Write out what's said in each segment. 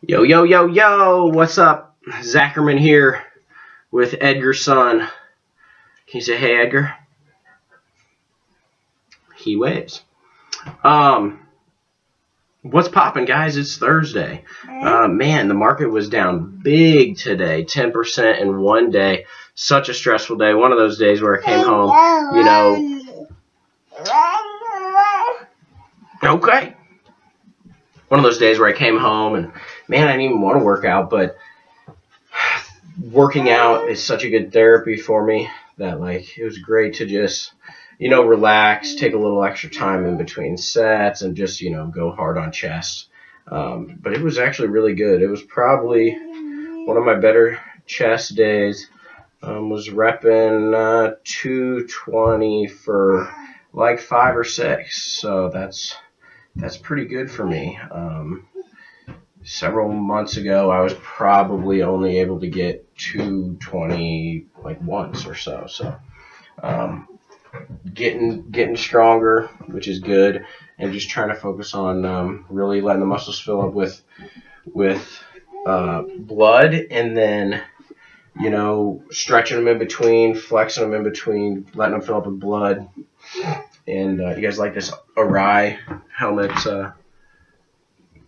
Yo, yo, yo, yo, what's up? Zackerman here with Edgar's son. Can you say hey, Edgar? He waves. What's poppin', guys? It's Thursday. Man, the market was down big today, 10% in one day. Such a stressful day. One of those days where I came home, okay. One of those days where I came home and, man, I didn't even want to work out, but working out is such a good therapy for me that, like, it was great to just, relax, take a little extra time in between sets and just, go hard on chest. But it was actually really good. It was probably one of my better chest days. Was repping 220 for like 5 or 6. So that's pretty good for me. Several months ago, I was probably only able to get 220 like once or so. So getting stronger, which is good, and just trying to focus on really letting the muscles fill up with blood, and then stretching them in between, flexing them in between, letting them fill up with blood. And you guys like this awry helmet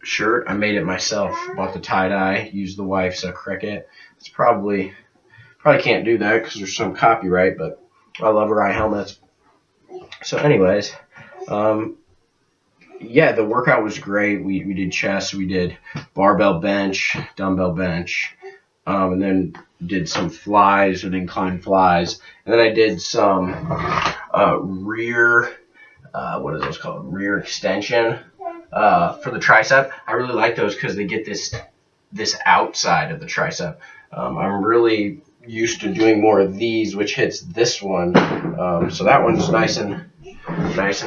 shirt? I made it myself. Bought the tie-dye, used the wife's Cricut. It's probably can't do that because there's some copyright, but I love awry helmets. So anyways, the workout was great. We did chest, we did barbell bench, dumbbell bench, and then did some flies and incline flies. And then I did some rear, what is those called? Rear extension for the tricep. I really like those because they get this outside of the tricep. I'm really used to doing more of these, which hits this one. So that one's nice and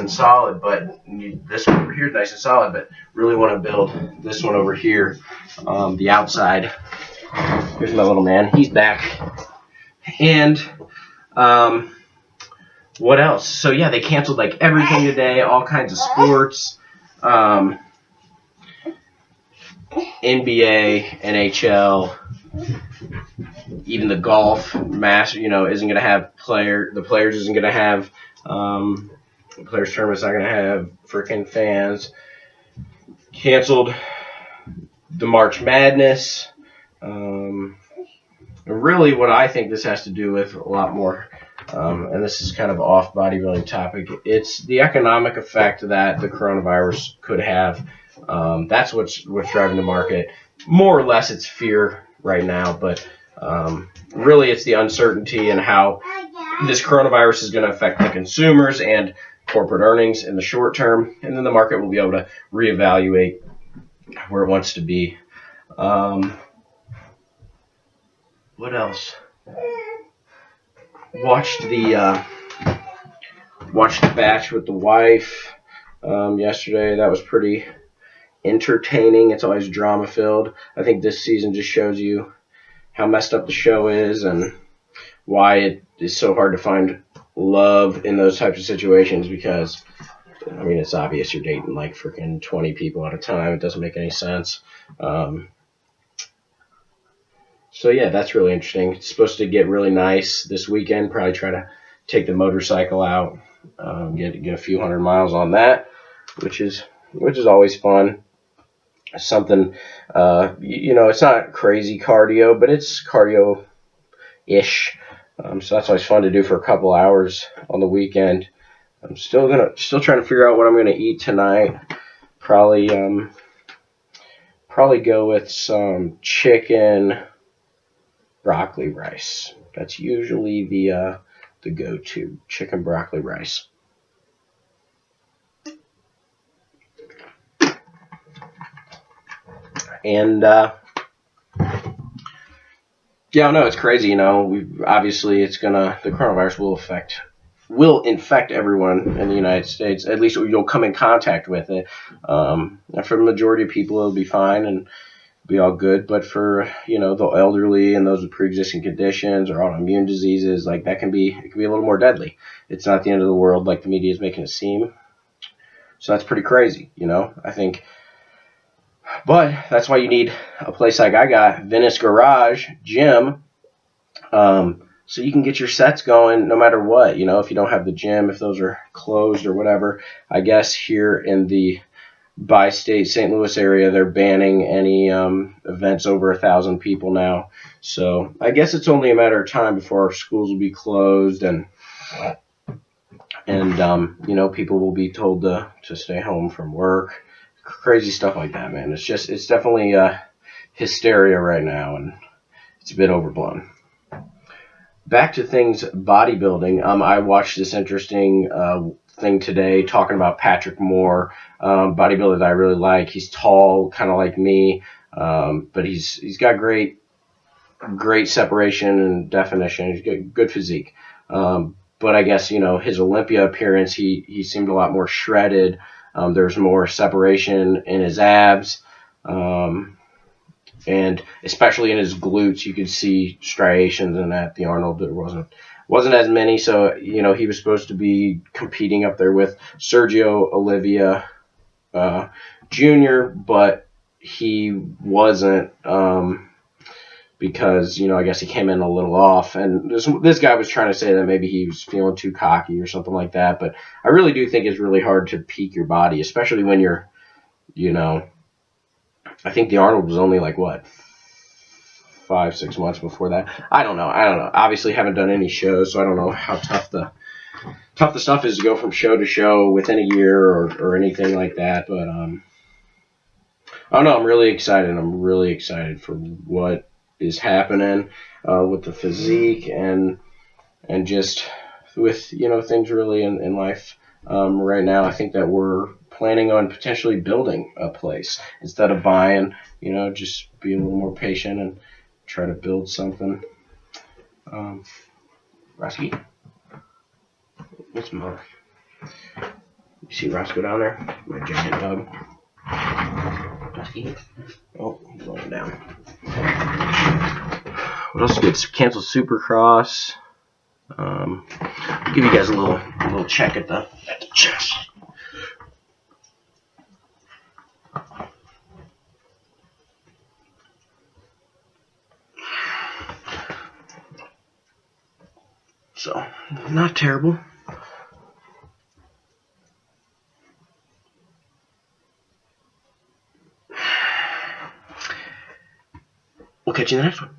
solid, but this one over here is nice and solid, but really want to build this one over here, the outside. Here's my little man. He's back. And what else? So yeah, they canceled like everything today, all kinds of sports. NBA, NHL, even the golf master, isn't going to have the players isn't going to have, the players tournament's not going to have freaking fans. Canceled the March Madness. Really what I think this has to do with a lot more, and this is kind of off bodybuilding topic, it's the economic effect that the coronavirus could have. That's what's driving the market. More or less it's fear right now, but really it's the uncertainty and how this coronavirus is going to affect the consumers and corporate earnings in the short term, and then the market will be able to reevaluate where it wants to be. What else? Watched the Batch with the wife yesterday. That was pretty entertaining. It's always drama filled. I think this season just shows you how messed up the show is and why it is so hard to find love in those types of situations, because it's obvious you're dating like freaking 20 people at a time. It doesn't make any sense. So yeah, that's really interesting. It's supposed to get really nice this weekend. Probably try to take the motorcycle out, get a few hundred miles on that, which is always fun. Something, it's not crazy cardio, but it's cardio-ish. So that's always fun to do for a couple hours on the weekend. I'm still trying to figure out what I'm gonna eat tonight. Probably go with some chicken broccoli rice. That's usually the go-to, chicken broccoli rice. And no, it's crazy. Obviously the coronavirus will infect everyone in the United States. At least you'll come in contact with it. And for the majority of people, it'll be fine and be all good. But for the elderly and those with pre-existing conditions or autoimmune diseases, like it can be a little more deadly. It's not the end of the world like the media is making it seem. So that's pretty crazy. I think But that's why you need a place like I got, Venice Garage Gym, so you can get your sets going no matter what. You know, if you don't have the gym, if those are closed or whatever. I guess here in the bi-state St. Louis area, they're banning any events over 1,000 people now. So I guess it's only a matter of time before our schools will be closed, and you know, people will be told to stay home from work. Crazy stuff like that, man. It's definitely hysteria right now, and it's a bit overblown. Back to things bodybuilding. I watched this interesting thing today talking about Patrick Moore, bodybuilder that I really like. He's tall, kind of like me, but he's got great separation and definition. He's got good physique. But I guess, you know, his Olympia appearance, he seemed a lot more shredded. There's more separation in his abs. And especially in his glutes, you could see striations in that. The Arnold, there wasn't as many. So, you know, he was supposed to be competing up there with Sergio Oliva Jr., but he wasn't, because, you know, I guess he came in a little off. And this guy was trying to say that maybe he was feeling too cocky or something like that. But I really do think it's really hard to peak your body, especially when you're, you know, I think the Arnold was only like, what, 5-6 months before that. I don't know. Obviously, haven't done any shows, so I don't know how tough the stuff is to go from show to show within a year or anything like that. But I don't know. I'm really excited. I'm really excited for what is happening with the physique and just with, you know, things really in life right now. I think that we're planning on potentially building a place instead of buying. You know, just be a little more patient and try to build something. Roski, it's Mo. You see Roscoe down there? My giant dog. Roski. Oh, he's going down. What else is good? Cancel Supercross. I'll give you guys a little check at the chest. So, not terrible. We'll catch you in the next one.